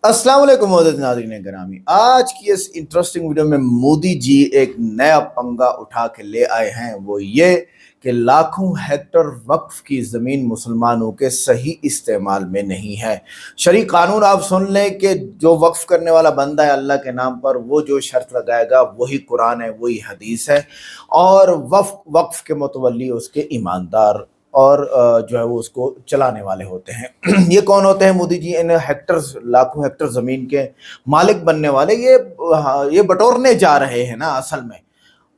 अस्सलाम वालेकुम मोअज़्ज़ज़ नाज़रीन गिरामी। आज की इस इंटरेस्टिंग वीडियो में मोदी जी एक नया पंगा उठा के ले आए हैं। वो ये कि लाखों हेक्टर वक्फ की ज़मीन मुसलमानों के सही इस्तेमाल में नहीं है। शरई कानून आप सुन लें कि जो वक्फ करने वाला बंदा है अल्लाह के नाम पर, वो जो शर्त लगाएगा वही कुरान है, वही हदीस है, और वक्फ के मुतवल्ली उसके ईमानदार और जो है वो उसको चलाने वाले होते हैं। ये कौन होते हैं? मोदी जी इन हेक्टर्स, लाखों हेक्टर ज़मीन के मालिक बनने वाले, ये बटोरने जा रहे हैं ना असल में।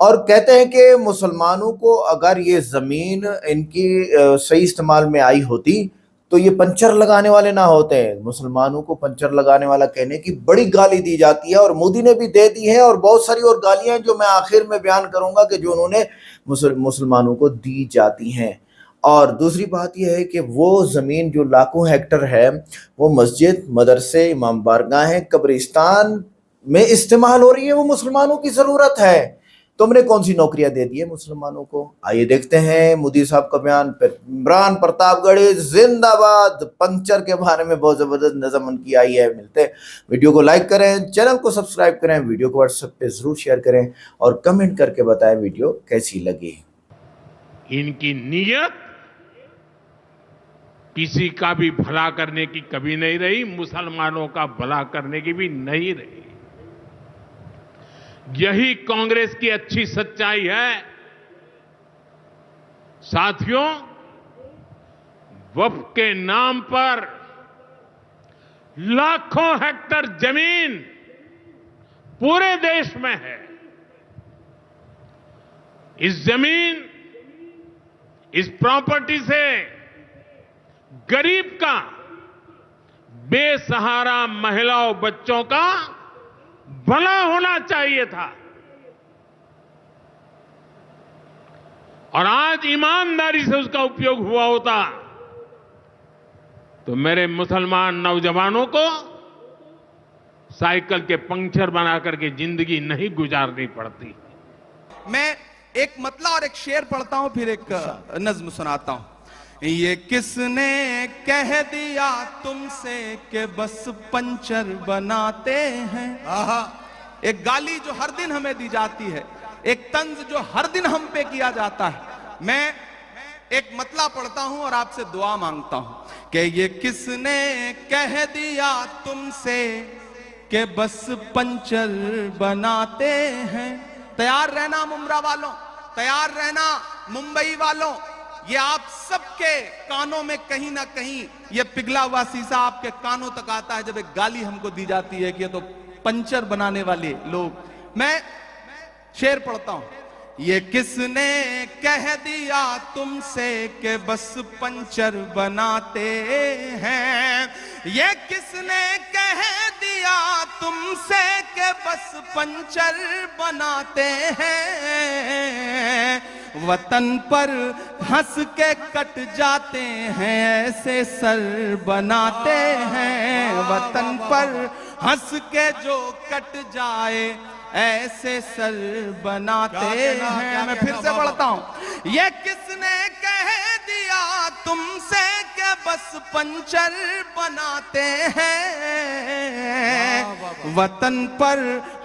और कहते हैं कि मुसलमानों को अगर ये ज़मीन इनकी सही इस्तेमाल में आई होती तो ये पंचर लगाने वाले ना होते हैं। मुसलमानों को पंचर लगाने वाला कहने की बड़ी गाली दी जाती है, और मोदी ने भी दे दी है, और बहुत सारी और गालियां हैं जो मैं आखिर में बयान करूंगा कि जो उन्होंने मुसलमानों को दी जाती हैं। और दूसरी बात यह है कि वो ज़मीन जो लाखों हेक्टर है वो मस्जिद, मदरसे, इमाम बारगाहें, कब्रिस्तान में इस्तेमाल हो रही है। वो मुसलमानों की ज़रूरत है। तुमने कौन सी नौकरियां दे दी है मुसलमानों को? आइए देखते हैं मोदी साहब का बयान। इमरान प्रतापगढ़ी जिंदाबाद। पंचर के बारे में बहुत ज़बरदस्त नज़म उनकी आई है। मिलते हैं, वीडियो को लाइक करें, चैनल को सब्सक्राइब करें, वीडियो को व्हाट्सएप पे ज़रूर शेयर करें और कमेंट करके बताएं वीडियो कैसी लगी। इनकी नीयत किसी का भी भला करने की कभी नहीं रही, मुसलमानों का भला करने की भी नहीं रही। यही कांग्रेस की अच्छी सच्चाई है। साथियों, वक्फ के नाम पर लाखों हेक्टर जमीन पूरे देश में है। इस जमीन, इस प्रॉपर्टी से गरीब का, बेसहारा महिलाओं, बच्चों का भला होना चाहिए था। और आज ईमानदारी से उसका उपयोग हुआ होता तो मेरे मुसलमान नौजवानों को साइकिल के पंक्चर बना करके जिंदगी नहीं गुजारनी पड़ती। मैं एक मतला और एक शेर पढ़ता हूं, फिर एक नज्म सुनाता हूं। ये किसने कह दिया तुमसे कि बस पंचर बनाते हैं। एक गाली जो हर दिन हमें दी जाती है, एक तंज जो हर दिन हम पे किया जाता है। मैं एक मतला पढ़ता हूं और आपसे दुआ मांगता हूं कि ये किसने कह दिया तुमसे कि बस पंचर बनाते हैं। तैयार रहना मुमरा वालों, तैयार रहना मुंबई वालों। ये आप सबके कानों में कहीं ना कहीं ये पिघला हुआ शीशा आपके कानों तक आता है जब एक गाली हमको दी जाती है कि ये तो पंचर बनाने वाले लोग। मैं शेर पढ़ता हूं। ये किसने कह दिया तुमसे कि बस पंचर बनाते हैं। ये किसने कह दिया तुमसे कि बस पंचर बनाते हैं। वतन पर हंस के कट जाते हैं, ऐसे सर बनाते हैं। वतन पर हंस के जो कट जाए, ऐसे सर बनाते हैं। मैं फिर से पढ़ता हूं। ये किसने कह दिया तुमसे कि बस पंचर बनाते हैं। वतन पर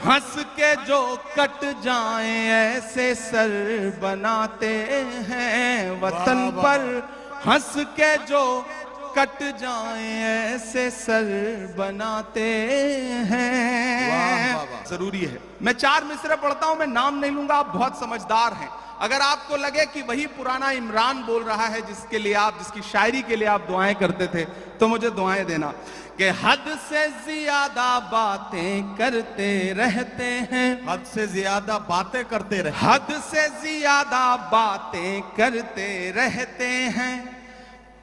हंस के जो कट जाएं, ऐसे सर बनाते हैं। वतन पर हंस के जो कट जाएं, ऐसे सर बनाते हैं। जरूरी है। मैं 4 मिसरे पढ़ता हूं, मैं नाम नहीं लूंगा, आप बहुत समझदार हैं। अगर आपको लगे कि वही पुराना इमरान बोल रहा है जिसके लिए आप, जिसकी शायरी के लिए आप दुआएं करते थे, तो मुझे दुआएं देना कि हद से ज्यादा बातें करते रहते हैं। हद से ज्यादा बातें करते रहते, हद से ज्यादा बातें करते रहते हैं।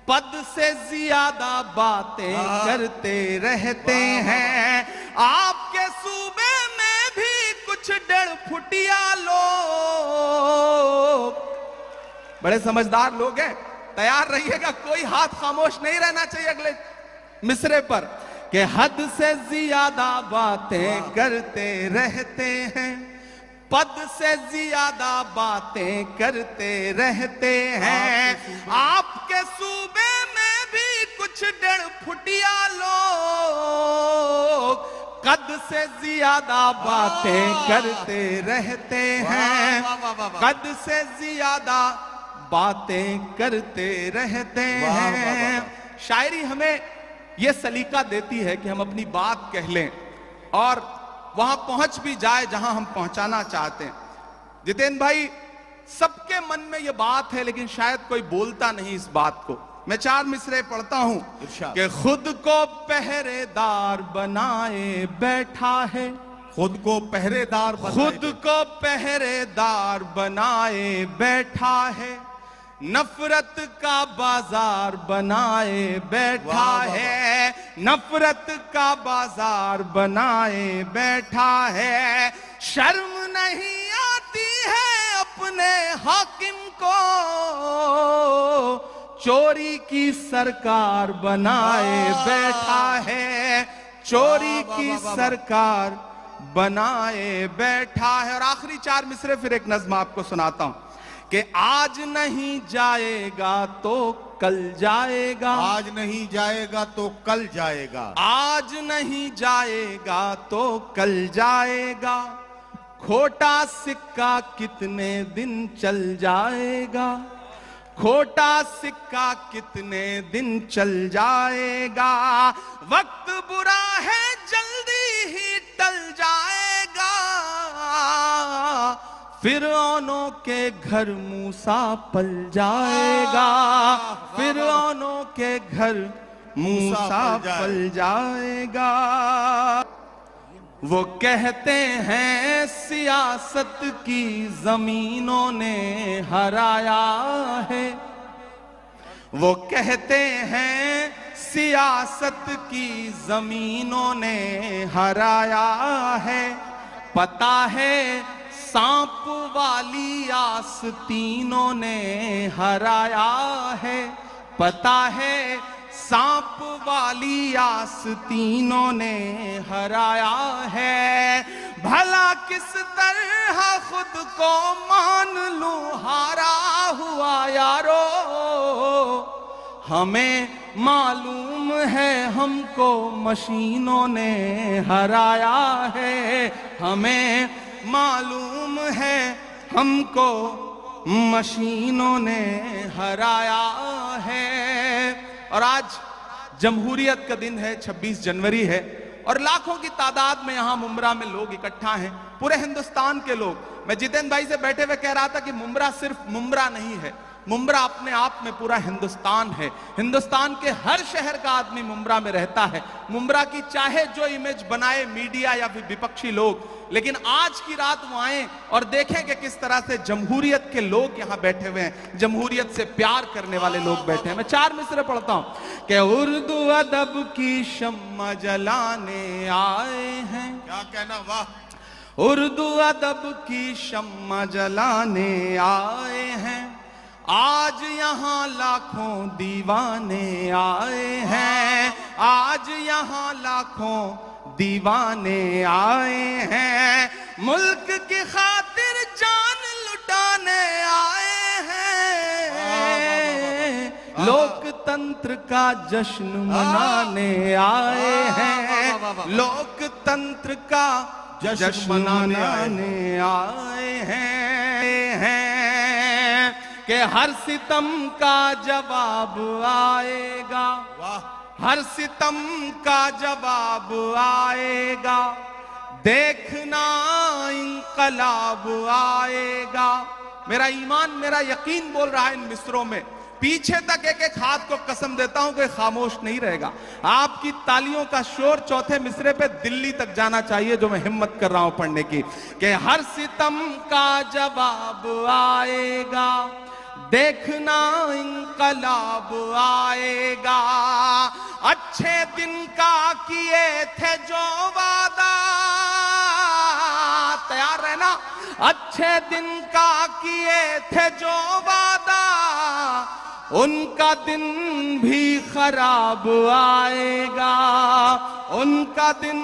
पद से ज्यादा बातें करते रहते हैं। आपके सूबे में भी कुछ 1.5 फुटिया लोग, बड़े समझदार लोग हैं। तैयार रहिएगा, कोई हाथ खामोश नहीं रहना चाहिए अगले मिसरे पर। कि हद से ज्यादा बातें करते रहते हैं, पद से ज्यादा बातें करते रहते हैं। आपके सूबे में भी कुछ 1.5 फुटिया लोग कद से ज्यादा बातें करते रहते हैं, कद से ज्यादा बातें करते रहते हैं। शायरी हमें यह सलीका देती है कि हम अपनी बात कह लें और वहां पहुंच भी जाए जहां हम पहुंचाना चाहते हैं। जितेंद्र भाई, सबके मन में यह बात है लेकिन शायद कोई बोलता नहीं इस बात को। मैं 4 मिसरे पढ़ता हूं कि खुद को पहरेदार बनाए बैठा है, खुद को पहरेदार खुद को पहरेदार बनाए बैठा है, नफरत का बाजार बनाए बैठा है, नफरत का बाजार बनाए बैठा है। शर्म नहीं आती है अपने हाकिम को, चोरी की सरकार बनाए बैठा है, चोरी की सरकार बनाए बैठा है। और आखिरी 4 मिसरे फिर एक नज्म आपको सुनाता हूं कि आज नहीं जाएगा तो कल जाएगा, आज नहीं जाएगा तो कल जाएगा, आज नहीं जाएगा तो कल जाएगा, खोटा सिक्का कितने दिन चल जाएगा, खोटा सिक्का कितने दिन चल जाएगा, वक्त बुरा है जल्दी ही टल जाएगा, फिरौनों के घर मूसा पल जाएगा, फिरौनों के घर मूसा पल जाएगा। वो कहते हैं सियासत की जमीनों ने हराया है, वो कहते हैं सियासत की जमीनों ने हराया है, पता है सांप वाली आस्तीनों ने हराया है, पता है सांप वाली आस्तीनों ने हराया है। भला किस तरह खुद को मान लूं हारा हुआ यारो, हमें मालूम है हमको मशीनों ने हराया है, हमें मालूम है हमको मशीनों ने हराया है। और आज जमहूरियत का दिन है, 26 जनवरी है और लाखों की तादाद में यहां मुंब्रा में लोग इकट्ठा हैं, पूरे हिंदुस्तान के लोग। मैं जितेंद्र भाई से बैठे हुए कह रहा था कि मुंब्रा सिर्फ मुंब्रा नहीं है, मुंब्रा अपने आप में पूरा हिंदुस्तान है। हिंदुस्तान के हर शहर का आदमी मुंब्रा में रहता है। मुंब्रा की चाहे जो इमेज बनाए मीडिया या फिर विपक्षी लोग, लेकिन आज की रात वो आए और देखें कि किस तरह से जमहूरियत के लोग यहां बैठे हुए हैं, जमहूरियत से प्यार करने वाले लोग बैठे हैं। मैं 4 मिसरे पढ़ता हूं कि उर्दू अदब की शम्मा जलाने आए हैं। क्या कहना, वाह। उर्दू अदब की शम्मा जलाने आए हैं, आज यहाँ लाखों दीवाने आए हैं, आज यहाँ लाखों दीवाने आए हैं, मुल्क की खातिर जान लुटाने आए हैं, लोकतंत्र का जश्न मनाने आए हैं, लोकतंत्र का जश्न मनाने आए हैं कि हर सितम का जवाब आएगा, हर सितम का जवाब आएगा, देखना इंकलाब आएगा। मेरा ईमान, मेरा यकीन बोल रहा है इन मिसरों में, पीछे तक एक एक हाथ को कसम देता हूं कि खामोश नहीं रहेगा। आपकी तालियों का शोर चौथे मिसरे पे दिल्ली तक जाना चाहिए, जो मैं हिम्मत कर रहा हूं पढ़ने की, कि हर सितम का जवाब आएगा, देखना इंकलाब आएगा, अच्छे दिन का किए थे जो वादा, तैयार रहना, अच्छे दिन का किए थे जो वादा, उनका दिन भी खराब आएगा, उनका दिन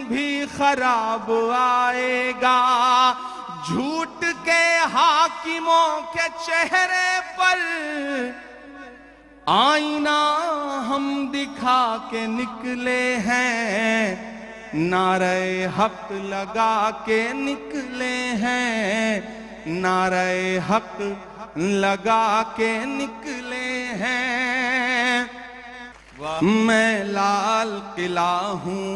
भी खराब आएगा, झूठ के हाकिमों के चेहरे पर आईना हम दिखा के निकले हैं, नारे हक लगा के निकले हैं, नारे हक लगा के निकले हैं। मैं लाल किला हूँ,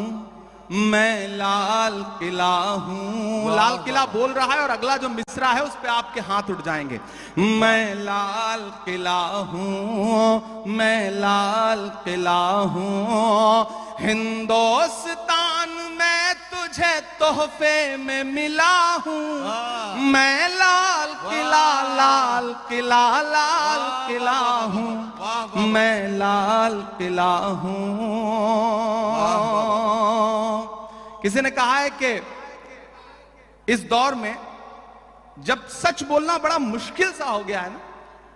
मैं लाल किला हूँ। लाल किला बोल रहा है और अगला जो मिसरा है उस पे आपके हाथ उठ जाएंगे। मैं लाल किला हूँ, मैं लाल किला हूँ। हिंदुस्तान में तुझे तोहफे में मिला हूँ। मैं लाल किला, लाल किला, लाल किला हूँ। मैं लाल किला हूँ। किसी ने कहा है कि इस दौर में जब सच बोलना बड़ा मुश्किल सा हो गया है ना,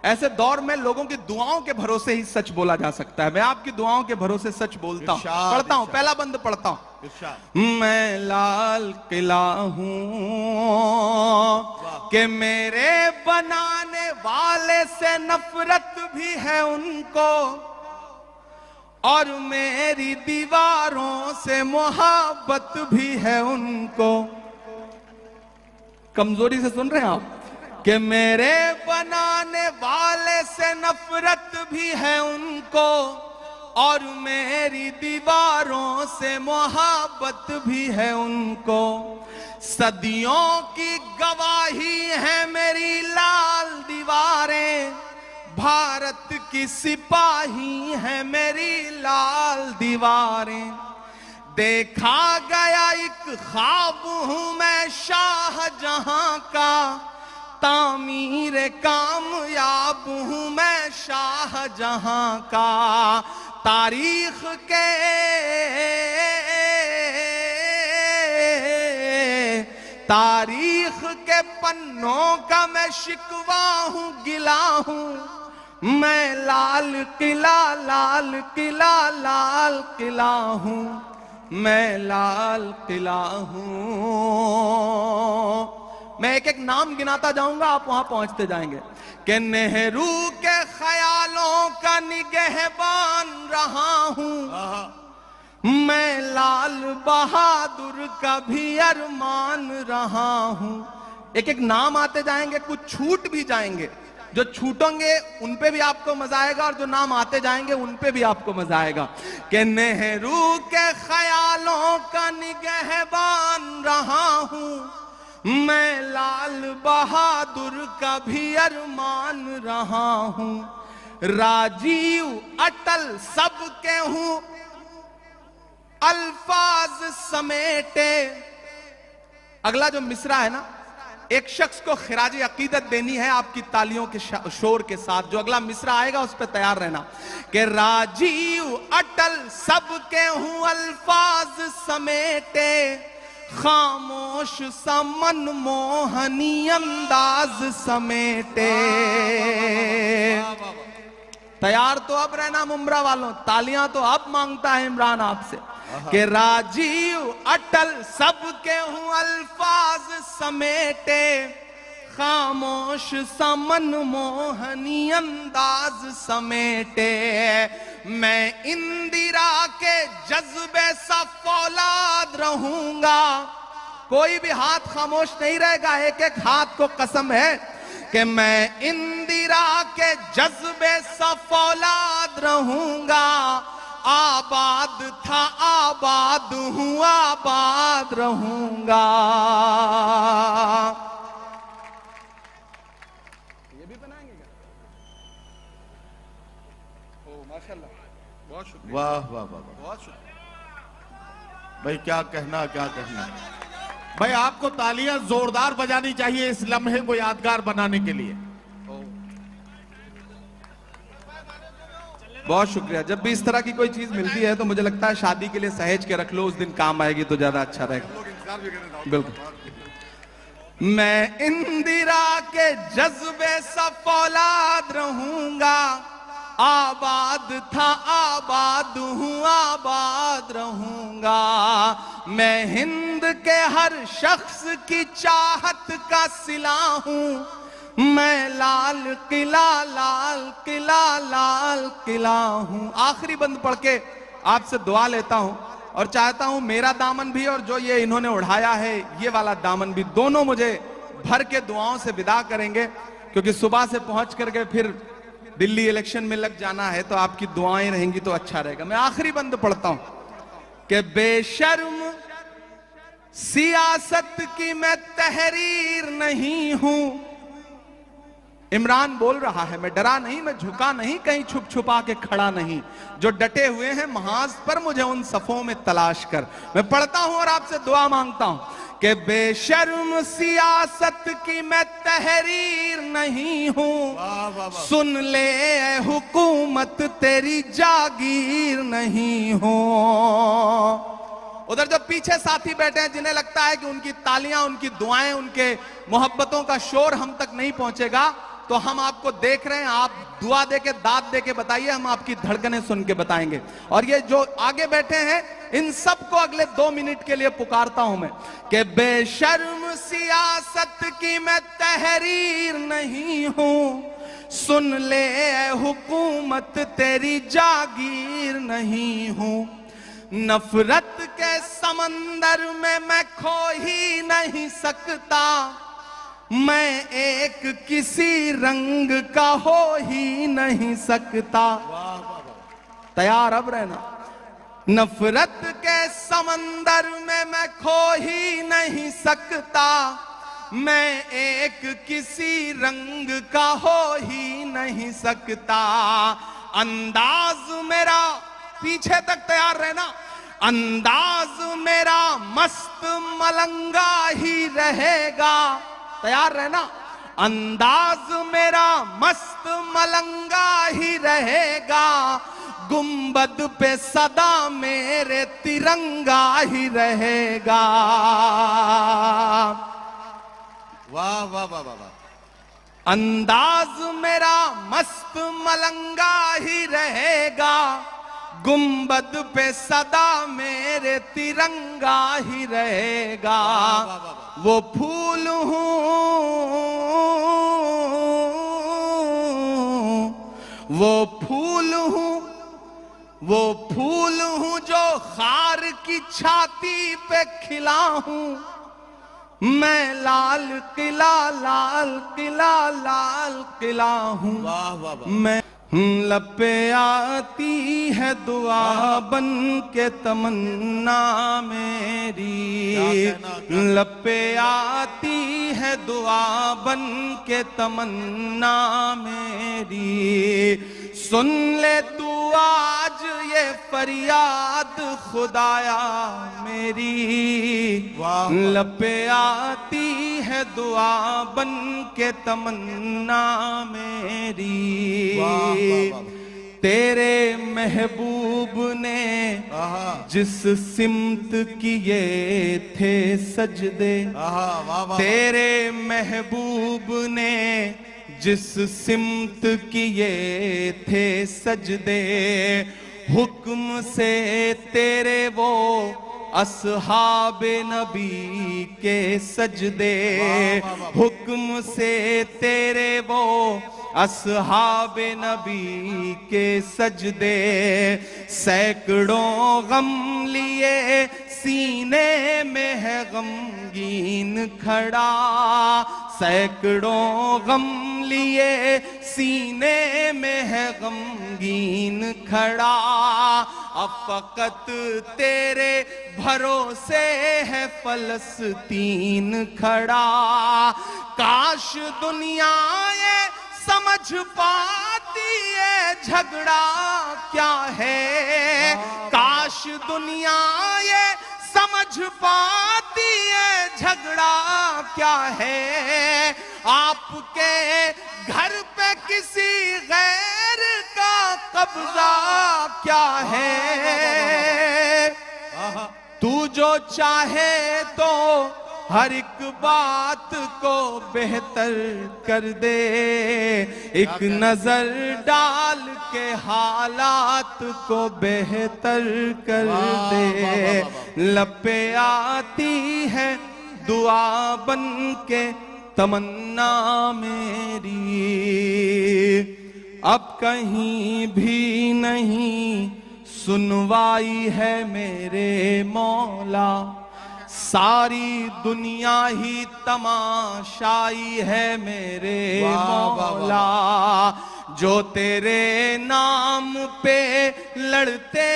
ऐसे दौर में लोगों की दुआओं के भरोसे ही सच बोला जा सकता है। मैं आपकी दुआओं के भरोसे सच बोलता हूं, पढ़ता हूं, पहला बंद पढ़ता हूं। मैं लाल किला हूं कि मेरे बनाने वाले से नफरत भी है उनको, और मेरी दीवारों से मोहब्बत भी है उनको। कमजोरी से सुन रहे हैं आप? कि मेरे बनाने वाले से नफरत भी है उनको, और मेरी दीवारों से मोहब्बत भी है उनको। सदियों की गवाही है मेरी लाल दीवारें, भारत की सिपाही है मेरी लाल दीवारें। देखा गया एक ख्वाब हूं मैं शाहजहां का, तामीर कामयाब हूं मैं शाहजहां का। तारीख के पन्नों का मैं शिकवा हूं, गिला हूं। मैं लाल किला, लाल किला, लाल किला हूं। मैं लाल किला हूं। मैं एक एक नाम गिनाता जाऊंगा, आप वहां पहुंचते जाएंगे। कि नेहरू के ख्यालों का निगहबान रहा हूं। मैं लाल बहादुर का भी अरमान रहा हूं। एक एक नाम आते जाएंगे, कुछ छूट भी जाएंगे। जो छूटेंगे उन पे भी आपको मजा आएगा, और जो नाम आते जाएंगे उन पे भी आपको मजा आएगा। कि नेहरू के ख्यालों का निगहबान रहा हूं। मैं लाल बहादुर का भी अरमान रहा हूं। राजीव अटल सबके हूं, अल्फाज समेटे। अगला जो मिसरा है ना, एक शख्स को खिराजी अकीदत देनी है आपकी तालियों के शोर के साथ। जो अगला मिसरा आएगा उस पर तैयार रहना। कि राजीव अटल सबके हूं, अल्फाज समेटे। खामोश सा मनमोहनी अंदाज समेटे। तैयार तो अब रहना मुमरा वालों, तालियां तो अब मांगता है इमरान आपसे। कि राजीव अटल सबके हूं, अल्फाज समेटे। खामोश सा मनमोहनी अंदाज समेटे। मैं इंदिरा के जज्बे सा फौलाद रहूंगा। कोई भी हाथ खामोश नहीं रहेगा, एक एक हाथ को कसम है कि मैं इंदिरा के जज्बे सा फौलाद रहूंगा। आबाद था आबाद हूं, आबाद रहूंगा। ये भी बनाएंगे क्या? ओ माशाल्लाह, बहुत शुक्रिया। वाह वाह वाह वाह, बहुत शुक्रिया भाई। क्या कहना, क्या कहना भाई। आपको तालियां जोरदार बजानी चाहिए इस लम्हे को यादगार बनाने के लिए। बहुत शुक्रिया। जब भी इस तरह की कोई चीज मिलती है तो मुझे लगता है शादी के लिए सहेज के रख लो, उस दिन काम आएगी तो ज्यादा अच्छा रहेगा। बिल्कुल। मैं इंदिरा के जज्बे सा फौलाद रहूंगा। आबाद था आबाद हूं, आबाद रहूंगा। मैं हिंद के हर शख्स की चाहत का सिला हूं। मैं लाल किला, लाल किला, लाल किला हूं। आखिरी बंद पढ़ के आपसे दुआ लेता हूं और चाहता हूं मेरा दामन भी और जो ये इन्होंने उड़ाया है ये वाला दामन भी, दोनों मुझे भर के दुआओं से विदा करेंगे, क्योंकि सुबह से पहुंच करके फिर दिल्ली इलेक्शन में लग जाना है, तो आपकी दुआएं रहेंगी तो अच्छा रहेगा। मैं आखिरी बंद पढ़ता हूं कि बेशर्म सियासत की मैं तहरीर नहीं हूं। इमरान बोल रहा है, मैं डरा नहीं, मैं झुका नहीं, कहीं छुप छुपा के खड़ा नहीं, जो डटे हुए हैं महाज पर मुझे उन सफों में तलाश कर। मैं पढ़ता हूं और आपसे दुआ मांगता हूं कि बेशर्म सियासत की मैं तहरीर नहीं हूं, सुन ले ए हुकूमत तेरी जागीर नहीं हूं। उधर जो पीछे साथी बैठे हैं जिन्हें लगता है कि उनकी तालियां, उनकी दुआएं, उनके मोहब्बतों का शोर हम तक नहीं पहुंचेगा, तो हम आपको देख रहे हैं, आप दुआ दे के, दाद दे के बताइए, हम आपकी धड़कनें सुन के बताएंगे। और ये जो आगे बैठे हैं इन सबको अगले 2 मिनट के लिए पुकारता हूं मैं कि बेशर्म सियासत की मैं तहरीर नहीं हूं, सुन ले ए हुकूमत तेरी जागीर नहीं हूं। नफरत के समंदर में मैं खो ही नहीं सकता, मैं एक किसी रंग का हो ही नहीं सकता। तैयार अब रहना। नफरत के समंदर में मैं खो ही नहीं सकता, मैं एक किसी रंग का हो ही नहीं सकता। अंदाज मेरा, पीछे तक तैयार रहना, अंदाज मेरा मस्त मलंगा ही रहेगा। तैयार रहना। अंदाज मेरा मस्त मलंगा ही रहेगा, गुंबद पे सदा मेरे तिरंगा ही रहेगा। वाह वाह वाह वाह। अंदाज मेरा मस्त मलंगा ही रहेगा, गुंबद पे सदा मेरे तिरंगा ही रहेगा। वो फूल हूं, वो फूल हूं, वो फूल हूं जो खार की छाती पे खिला हूं। मैं लाल किला, लाल किला, लाल किला हूं। वाह वाह वाह। मैं लपे आती है दुआ बन के तमन्ना मेरी, लपे आती है दुआ बन के तमन्ना मेरी। सुन ले तू आज ये फरियाद खुदाया मेरी, लपे आती है दुआ बन के तमन्ना मेरी। तेरे महबूब ने जिस सिमत किए थे सजदे, तेरे महबूब ने जिस सिमत किए थे सजदे, हुक्म से तेरे वो असहाबे नबी के सजदे, हुक्म से तेरे वो असहाबे नबी के सजदे। सैकड़ों गम लिए सीने में है गमगीन खड़ा, सैकड़ों गम लिए सीने में है गमगीन खड़ा। अब फकत तेरे भरोसे है फलस्तीन खड़ा। काश दुनिया ये समझ पाती है झगड़ा क्या है, काश दुनिया ये समझ पाती है झगड़ा क्या है। आपके घर पे किसी गैर का कब्जा क्या है। तू जो चाहे तो हर एक बात को बेहतर कर दे, एक नजर डाल के हालात को बेहतर कर दे। लपे आती है दुआ बन के तमन्ना मेरी, अब कहीं भी नहीं सुनवाई है मेरे मौला, सारी दुनिया ही तमाशाई है मेरे मौला। जो तेरे नाम पे लड़ते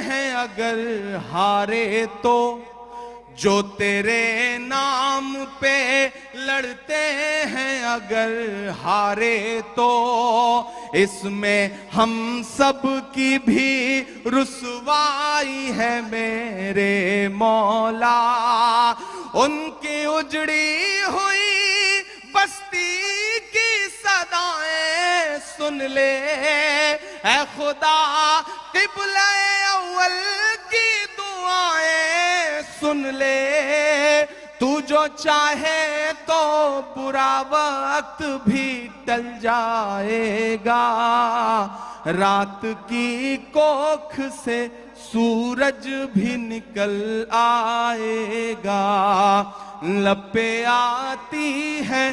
हैं अगर हारे तो, जो तेरे नाम पे लड़ते हैं अगर हारे तो, इसमें हम सब की भी रुसवाई है मेरे मौला। उनकी उजड़ी हुई बस्ती की सदाएं सुन ले ऐ खुदा, क़िबला अव्वल की दुआएं सुन ले। तू जो चाहे तो बुरा वक्त भी टल जाएगा, रात की कोख से सूरज भी निकल आएगा। लपे आती है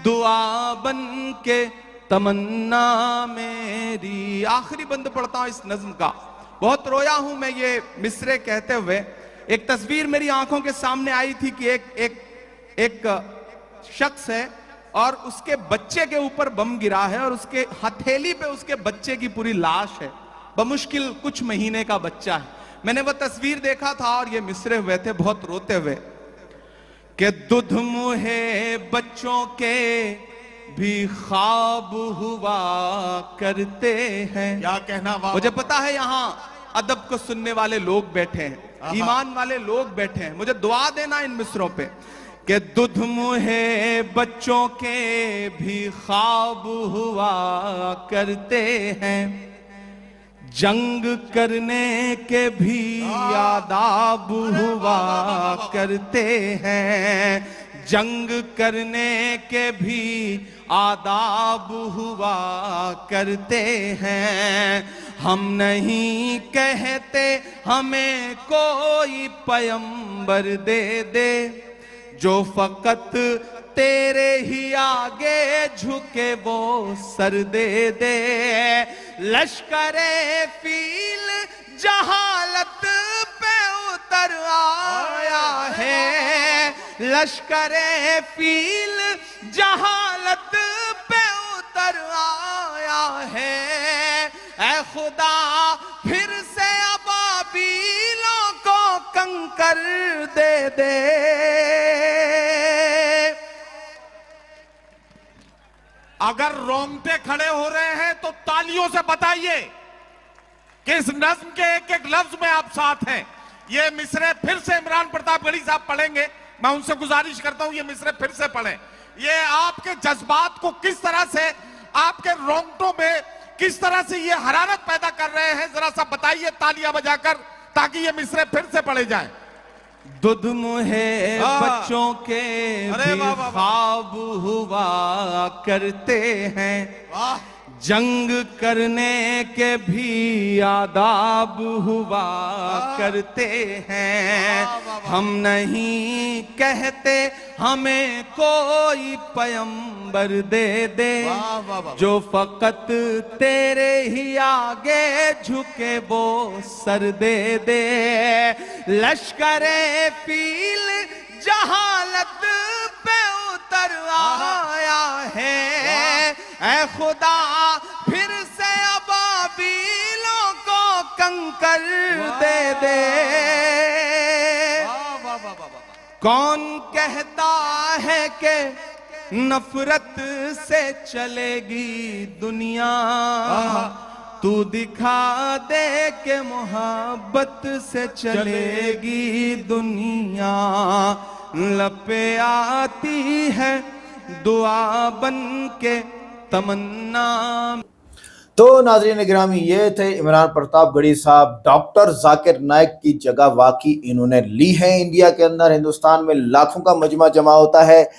दुआ बन के तमन्ना मेरी। आखिरी बंद पढ़ता हूं इस नज्म का। बहुत रोया हूं मैं ये मिसरे कहते हुए। एक तस्वीर मेरी आंखों के सामने आई थी कि एक शख्स है और उसके बच्चे के ऊपर बम गिरा है और उसके हथेली पे उसके बच्चे की पूरी लाश है, बमुश्किल कुछ महीने का बच्चा है। मैंने वो तस्वीर देखा था और ये मिसरे हुए थे बहुत रोते हुए कि दुध मुहे बच्चों के भी ख्वाब हुआ करते हैं। क्या कहना वाह। मुझे पता है यहाँ अदब को सुनने वाले लोग बैठे हैं, ईमान वाले लोग बैठे हैं। मुझे दुआ देना इन मिसरों पे कि दुध मुहे बच्चों के भी ख्वाब हुआ करते हैं, जंग करने के भी आदाब हुआ करते हैं, जंग करने के भी आदाब हुआ करते हैं। हम नहीं कहते हमें कोई पैगंबर दे दे, जो फकत तेरे ही आगे झुके वो सर दे दे। लश्करे फील जहालत पे उतर आया है, लश्करे फील जहालत पे उतर आया है। ऐ खुदा फिर से अबाबीलों को कंकर दे दे। अगर रोंगटे खड़े हो रहे हैं तो तालियों से बताइए कि इस नज्म के एक एक लफ्ज में आप साथ हैं। ये मिसरे फिर से इमरान प्रतापगढ़ी साहब पढ़ेंगे। मैं उनसे गुजारिश करता हूं ये मिसरे फिर से पढ़ें। ये आपके जज्बात को किस तरह से, आपके रोंगटों में किस तरह से ये हरारत पैदा कर रहे हैं, जरा सा बताइए तालियां बजाकर, ताकि ये मिसरे फिर से पढ़े जाएं। दुध मुहे बच्चों के भी ख्वाब हुआ करते हैं, जंग करने के भी आदाब हुआ करते हैं। हम नहीं कहते हमें कोई पैगंबर दे दे, जो फकत तेरे ही आगे झुके वो सर दे दे। लश्करे फील जहालत पे उतर आया है, ऐ खुदा फिर से अबाबीलों को कंकर दे दे। कौन कहता है कि नफरत से चलेगी दुनिया, तू दिखा दे के मोहब्बत से चलेगी दुनिया। लपे आती है दुआ बन के तमन्ना। तो नाज़रीन गिरामी, ये थे इमरान प्रतापगढ़ी साहब। डॉक्टर जाकिर नाइक की जगह वाकई इन्होंने ली है। इंडिया के अंदर, हिंदुस्तान में लाखों का मजमा जमा होता है।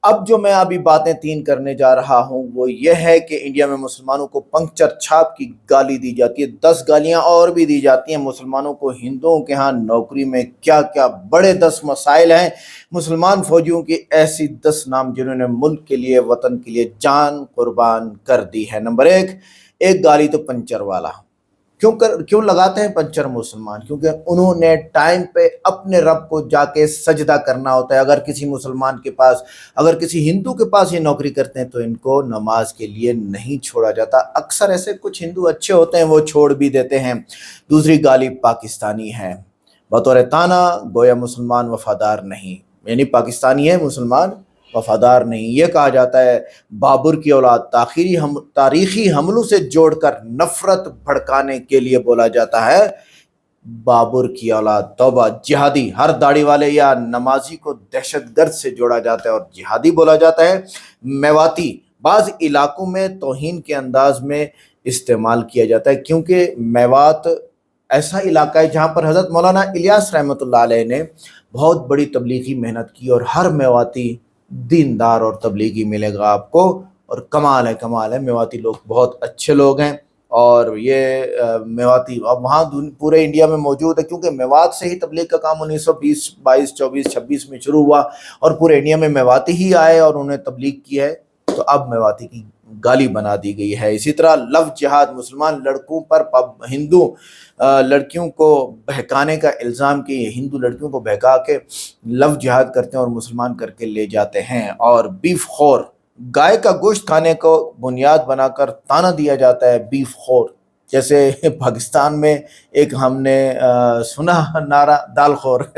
अब जो मैं अभी बातें तीन करने जा रहा हूं वो ये है कि इंडिया में मुसलमानों को पंक्चर छाप की गाली दी जाती है, 10 गालियां और भी दी जाती हैं मुसलमानों को। हिंदुओं के यहाँ नौकरी में क्या क्या बड़े 10 मसाइल हैं। मुसलमान फौजियों की ऐसी 10 नाम जिन्होंने मुल्क के लिए, वतन के लिए जान कुर्बान कर दी है। नंबर 1 गाली तो पंचर वाला, क्यों लगाते हैं पंचर मुसलमान? क्योंकि उन्होंने टाइम पे अपने रब को जाके सजदा करना होता है। अगर किसी मुसलमान के पास, अगर किसी हिंदू के पास ये नौकरी करते हैं तो इनको नमाज के लिए नहीं छोड़ा जाता। अक्सर ऐसे कुछ हिंदू अच्छे होते हैं, वो छोड़ भी देते हैं। दूसरी गाली पाकिस्तानी है, बतौर ताना गोया मुसलमान वफादार नहीं, यानी पाकिस्तानी है मुसलमान वफादार नहीं। ये कहा जाता है बाबर की औलाद तारीखी हमलों से जोड़कर नफरत भड़काने के लिए बोला जाता है बाबर की औलाद। तौबा, जिहादी, हर दाढ़ी वाले या नमाजी को दहशतगर्द से जोड़ा जाता है और जिहादी बोला जाता है। मेवाती बाज़ इलाकों में तौहीन के अंदाज में इस्तेमाल किया जाता है, क्योंकि मेवात ऐसा इलाका है जहाँ पर हज़रत मौलाना इलियास रहमतुल्लाह अलैह ने बहुत बड़ी तबलीगी मेहनत की, और हर मेवाती दीनदार और तबलीगी मिलेगा आपको। और कमाल है, मेवाती लोग बहुत अच्छे लोग हैं। और ये मेवाती अब वहाँ पूरे इंडिया में मौजूद है, क्योंकि मेवात से ही तबलीग का काम 1920, 22, 24, 26 में शुरू हुआ और पूरे इंडिया में मेवाती ही आए और उन्होंने तबलीग की है। तो अब मेवाती की गाली बना दी गई है। इसी तरह लव जिहाद, मुसलमान लड़कों पर हिंदू लड़कियों को बहकाने का इल्ज़ाम कि हिंदू लड़कियों को बहका के लव जिहाद करते हैं और मुसलमान करके ले जाते हैं। और बीफ खोर, गाय का गोश्त खाने को बुनियाद बनाकर ताना दिया जाता है बीफ खोर। जैसे पाकिस्तान में एक हमने सुना नारा दाल खोर।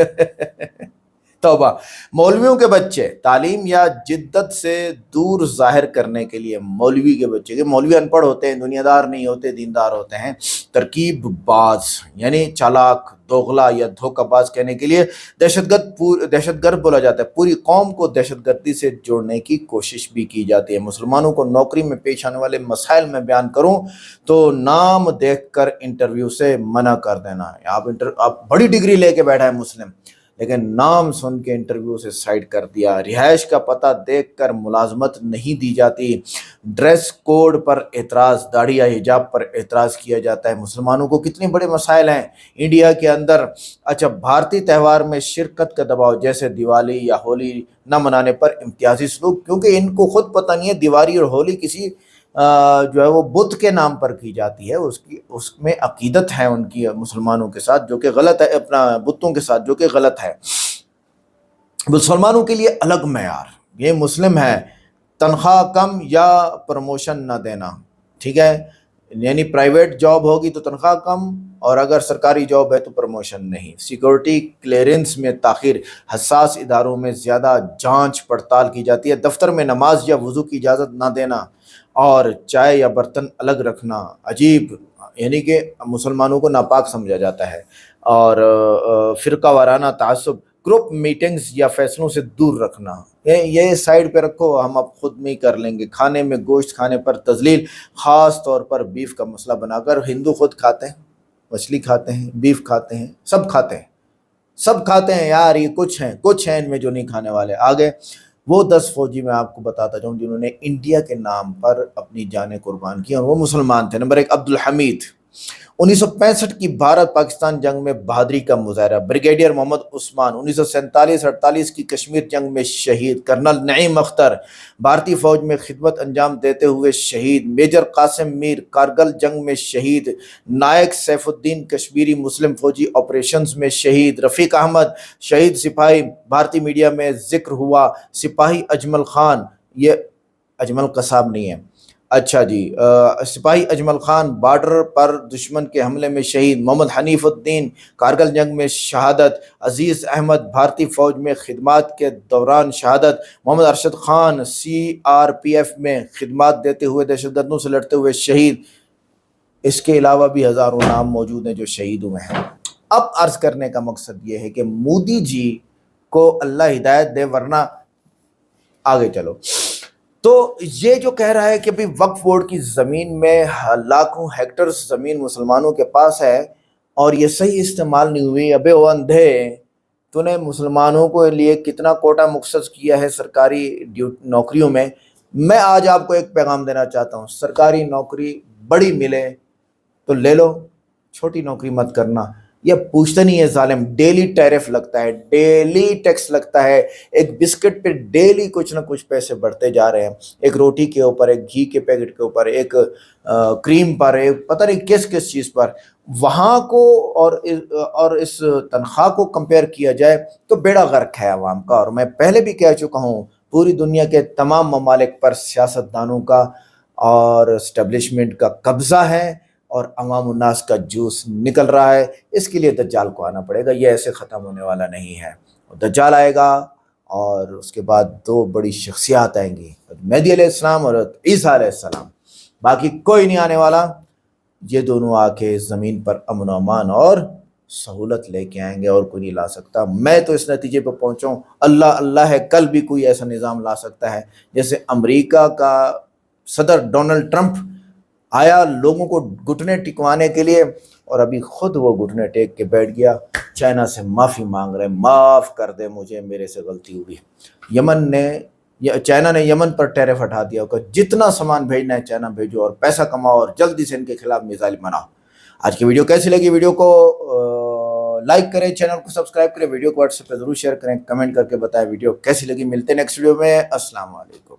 तौबा, मौलवियों के बच्चे तालीम या जिद्दत से दूर जाहिर करने के लिए मौलवी के बच्चे, के मौलवी अनपढ़ होते हैं, दुनियादार नहीं होते, दीनदार होते हैं, तरकीब बाज यानी चालाक, दोगला या धोखाबाज कहने के लिए दहशतगर्द बोला जाता है। पूरी कौम को दहशतगर्दी से जोड़ने की कोशिश भी की जाती है। मुसलमानों को नौकरी में पेश आने वाले मसाइल में बयान करूं तो नाम देखकर इंटरव्यू से मना कर देना। आप बड़ी डिग्री लेके बैठा है मुस्लिम, लेकिन नाम सुन के इंटरव्यू से साइड कर दिया। रिहाइश का पता देखकर मुलाजमत नहीं दी जाती। ड्रेस कोड पर एतराज़, दाढ़ी या हिजाब पर एतराज़ किया जाता है। मुसलमानों को कितने बड़े मसाइल हैं इंडिया के अंदर। अच्छा, भारतीय त्यौहार में शिरकत का दबाव, जैसे दिवाली या होली न मनाने पर इम्तियाजी सलूक, क्योंकि इनको खुद पता नहीं है दिवाली और होली किसी जो है वो बुत के नाम पर की जाती है, उसमें अकीदत है उनकी मुसलमानों के साथ जो कि गलत है, अपना बुतों के साथ जो कि गलत है। मुसलमानों के लिए अलग मेयार, ये मुस्लिम है, तनख्वाह कम या प्रमोशन ना देना, ठीक है, यानी प्राइवेट जॉब होगी तो तनख्वाह कम और अगर सरकारी जॉब है तो प्रमोशन नहीं। सिक्योरिटी क्लियरेंस में ताख़ीर, हसास इदारों में ज़्यादा जांच पड़ताल की जाती है। दफ्तर में नमाज या वज़ू की इजाज़त ना देना और चाय या बर्तन अलग रखना अजीब, यानी कि मुसलमानों को नापाक समझा जाता है। और फ़िरका वाराना तासुब, ग्रुप मीटिंग्स या फैसलों से दूर रखना, ये साइड पे रखो, हम अब खुद में ही कर लेंगे। खाने में गोश्त खाने पर तजलील, ख़ास तौर पर बीफ का मसला बनाकर। हिंदू खुद खाते हैं, मछली खाते हैं, बीफ खाते हैं, सब खाते हैं यार। ये कुछ हैं इनमें जो नहीं खाने वाले। आगे वो 10 फौजी मैं आपको बताता जाऊँ जिन्होंने इंडिया के नाम पर अपनी जानें कुर्बान की और वो मुसलमान थे। नंबर 1, अब्दुल हमीद, 1965 की भारत पाकिस्तान जंग में बहादुरी का मुजाहरा। ब्रिगेडियर मोहम्मद उस्मान, 1947-48 की कश्मीर जंग में शहीद। कर्नल नईम अख्तर, भारतीय फौज में खिदमत अंजाम देते हुए शहीद। मेजर कासिम मीर, कारगिल जंग में शहीद। नायक सैफुद्दीन, कश्मीरी मुस्लिम फौजी ऑपरेशंस में शहीद। रफ़ीक अहमद, शहीद सिपाही, भारतीय मीडिया में जिक्र हुआ। सिपाही अजमल खान, ये अजमल कसाब नहीं है, अच्छा जी, सिपाही अजमल खान बॉर्डर पर दुश्मन के हमले में शहीद। मोहम्मद हनीफुद्दीन, कारगिल जंग में शहादत। अजीज़ अहमद, भारतीय फ़ौज में खिदमत के दौरान शहादत। मोहम्मद अरशद खान, CRPF में खिदमत देते हुए दहशतगर्दों से लड़ते हुए शहीद। इसके अलावा भी हज़ारों नाम मौजूद हैं जो शहीद हुए हैं। अब अर्ज़ करने का मकसद ये है कि मोदी जी को अल्लाह हिदायत दे, वरना आगे चलो। तो ये जो कह रहा है कि भाई वक्फ बोर्ड की ज़मीन में लाखों हेक्टर ज़मीन मुसलमानों के पास है और ये सही इस्तेमाल नहीं हुई, अबे वो अंधे, तूने मुसलमानों को लिए कितना कोटा मुख्तस किया है सरकारी नौकरियों में। मैं आज आपको एक पैगाम देना चाहता हूँ, सरकारी नौकरी बड़ी मिले तो ले लो, छोटी नौकरी मत करना। ये पूछता नहीं है जालिम। डेली टैरिफ लगता है, डेली टैक्स लगता है, एक बिस्किट पे डेली कुछ ना कुछ पैसे बढ़ते जा रहे हैं, एक रोटी के ऊपर, एक घी के पैकेट के ऊपर, एक क्रीम पर, एक पता नहीं किस किस चीज़ पर। वहाँ को और इस तनख्वाह को कंपेयर किया जाए तो बेड़ा गर्क है अवाम का। और मैं पहले भी कह चुका हूँ, पूरी दुनिया के तमाम ममालिक पर सियासतदानों का और इस्टेब्लिशमेंट का कब्जा है और अवाम उन्नास का जूस निकल रहा है। इसके लिए दज्जाल को आना पड़ेगा, ये ऐसे ख़त्म होने वाला नहीं है। दज्जाल आएगा और उसके बाद दो बड़ी शख्सियात आएंगी, मेहदी अलैहिस्सलाम और ईसा अलैहिस्सलाम। बाकी कोई नहीं आने वाला। ये दोनों आके ज़मीन पर अमन अमान और सहूलत लेके आएंगे और कोई नहीं ला सकता। मैं तो इस नतीजे पर पहुँचा हूँ, अल्लाह अल्लाह है, कल भी कोई ऐसा निज़ाम ला सकता है। जैसे अमेरिका का सदर डोनाल्ड ट्रंप आया लोगों को घुटने टिकवाने के लिए और अभी खुद वो घुटने टेक के बैठ गया, चाइना से माफ़ी मांग रहे, माफ़ कर दे मुझे, मेरे से गलती हुई। चाइना ने यमन पर टैरिफ हटा दिया, होगा जितना सामान भेजना है चाइना भेजो और पैसा कमाओ और जल्दी से इनके खिलाफ मिसाइल बनाओ। आज की वीडियो कैसी लगी? वीडियो को लाइक करें, चैनल को सब्सक्राइब करें, वीडियो को व्हाट्सएप पे जरूर शेयर करें, कमेंट करके बताएं वीडियो कैसी लगी। मिलते हैं नेक्स्ट वीडियो में। अस्सलाम वालेकुम।